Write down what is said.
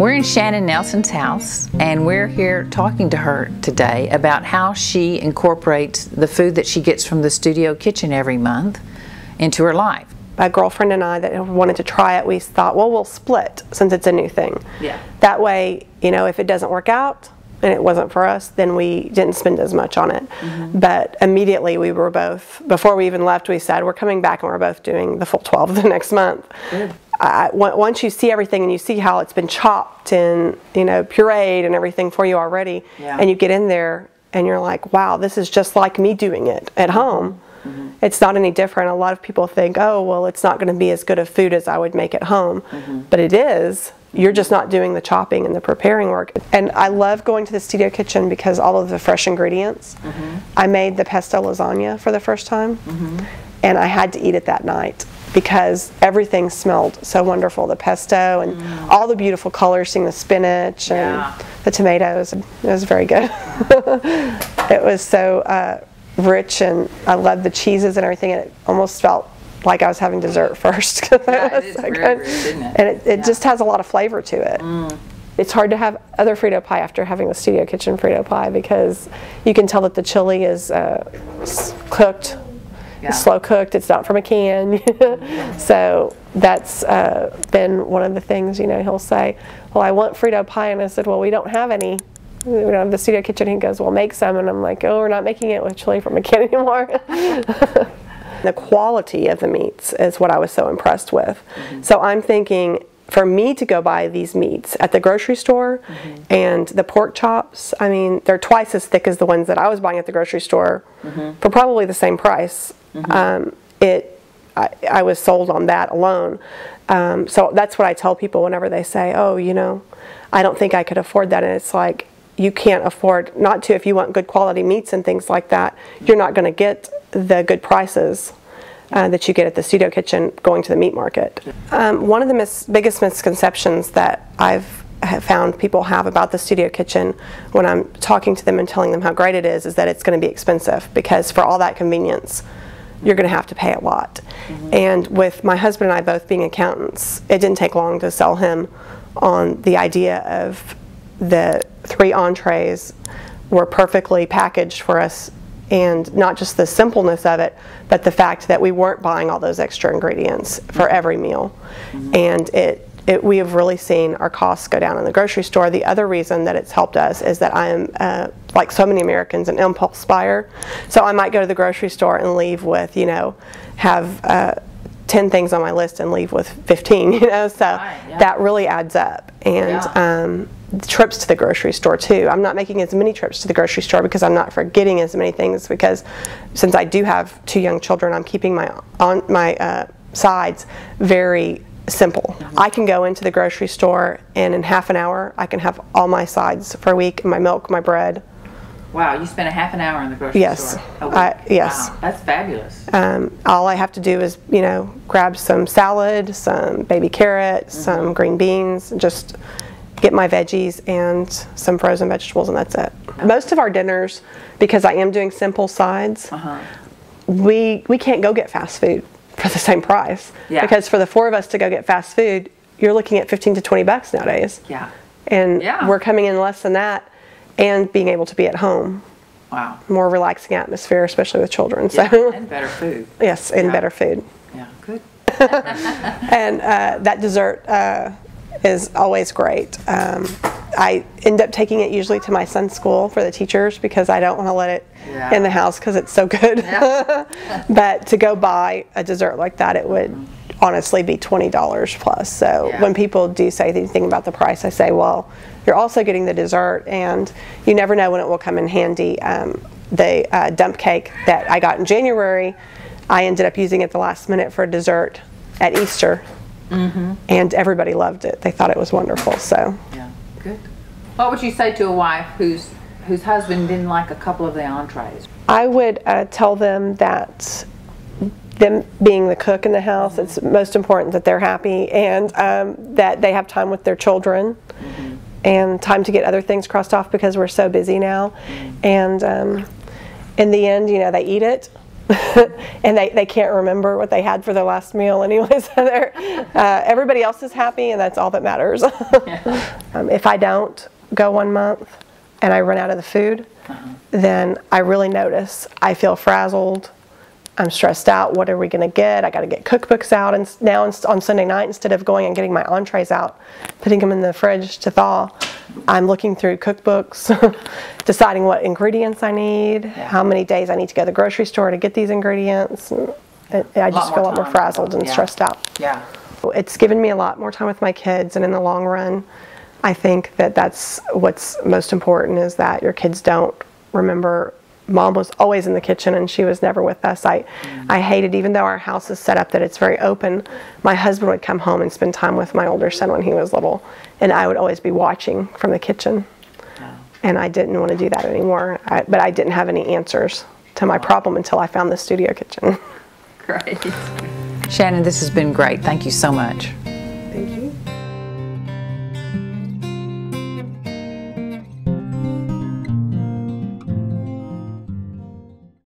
We're in Shannon Nelson's house, and we're here talking to her today about how she incorporates the food that she gets from the studio kitchen every month into her life. My girlfriend and I that wanted to try it, we thought, well, we'll split since it's a new thing. Yeah. That way, you know, if it doesn't work out and it wasn't for us, then we didn't spend as much on it. But immediately we were both, before we even left, we said, we're coming back and we're both doing the full 12 the next month. Good. Once you see everything and you see how it's been chopped and, you know, pureed and everything for you already, and you get in there and you're like, wow, this is just like me doing it at home. It's not any different. A lot of people think, oh, well, it's not going to be as good of food as I would make at home. But it is. You're just not doing the chopping and the preparing work. And I love going to the studio kitchen because all of the fresh ingredients. I made the pesto lasagna for the first time, and I had to eat it that night because everything smelled so wonderful. The pesto and all the beautiful colors, seeing the spinach and the tomatoes. It was very good. It was so rich, and I loved the cheeses and everything, and it almost felt like I was having dessert first. Yeah, it is really rich, isn't it? And it just has a lot of flavor to it. It's hard to have other Frito pie after having the studio kitchen Frito pie because you can tell that the chili is cooked, slow cooked. It's not from a can. So that's been one of the things, you know, he'll say, well, I want Frito pie, and I said, well, we don't have any. We don't have the studio kitchen. He goes, well, make some, and I'm like, oh, we're not making it with chili from a can anymore. The quality of the meats is what I was so impressed with. So I'm thinking, for me to go buy these meats at the grocery store, and the pork chops, I mean, they're twice as thick as the ones that I was buying at the grocery store for probably the same price. I was sold on that alone. So that's what I tell people whenever they say, oh, you know, I don't think I could afford that. And it's like, you can't afford not to if you want good quality meats and things like that. You're not going to get the good prices that you get at the studio kitchen going to the meat market. One of the biggest misconceptions that I've found people have about the studio kitchen when I'm talking to them and telling them how great it is that it's going to be expensive, because for all that convenience you're going to have to pay a lot. And with my husband and I both being accountants, it didn't take long to sell him on the idea of the 3 entrees were perfectly packaged for us, and not just the simpleness of it, but the fact that we weren't buying all those extra ingredients for every meal. And we have really seen our costs go down in the grocery store. The other reason that it's helped us is that I am, like so many Americans, an impulse buyer. So I might go to the grocery store and leave with, you know, have 10 things on my list and leave with 15, you know, so that really adds up. And trips to the grocery store too. I'm not making as many trips to the grocery store because I'm not forgetting as many things, because since I do have 2 young children, I'm keeping my sides very simple. I can go into the grocery store and in half an hour I can have all my sides for a week, my milk, my bread. Wow, you spent a half an hour in the grocery store a week. Yes. Wow, that's fabulous. All I have to do is, you know, grab some salad, some baby carrots, some green beans, just get my veggies and some frozen vegetables, and that's it. Most of our dinners, because I am doing simple sides, we can't go get fast food for the same price. Because for the 4 of us to go get fast food, you're looking at 15 to 20 bucks nowadays. And we're coming in less than that, and being able to be at home. Wow. More relaxing atmosphere, especially with children. And better food. Yes, and better food. Yeah, good. And that dessert is always great. I end up taking it usually to my son's school for the teachers because I don't want to let it in the house because it's so good. But to go buy a dessert like that, it would honestly be $20 plus. So when people do say anything about the price, I say, well, you're also getting the dessert, and you never know when it will come in handy. The dump cake that I got in January, I ended up using it the last minute for dessert at Easter. And everybody loved it. They thought it was wonderful. So good. What would you say to a wife whose husband didn't like a couple of the entrees? I would tell them that them being the cook in the house, it's most important that they're happy, and that they have time with their children, and time to get other things crossed off because we're so busy now. And in the end, you know, they eat it. and they can't remember what they had for their last meal anyway. So everybody else is happy, and that's all that matters. If I don't go 1 month and I run out of the food, then I really notice. I feel frazzled. I'm stressed out. What are we going to get? I got to get cookbooks out, and now on Sunday night, instead of going and getting my entrees out, putting them in the fridge to thaw, I'm looking through cookbooks, deciding what ingredients I need, how many days I need to go to the grocery store to get these ingredients. And I just feel a lot more frazzled and stressed out. Yeah. It's given me a lot more time with my kids, and in the long run, I think that that's what's most important, is that your kids don't remember Mom was always in the kitchen and she was never with us. I hated, even though our house is set up that it's very open, my husband would come home and spend time with my older son when he was little, and I would always be watching from the kitchen. And I didn't want to do that anymore, but I didn't have any answers to my problem until I found the studio kitchen. Great. Shannon, this has been great. Thank you so much.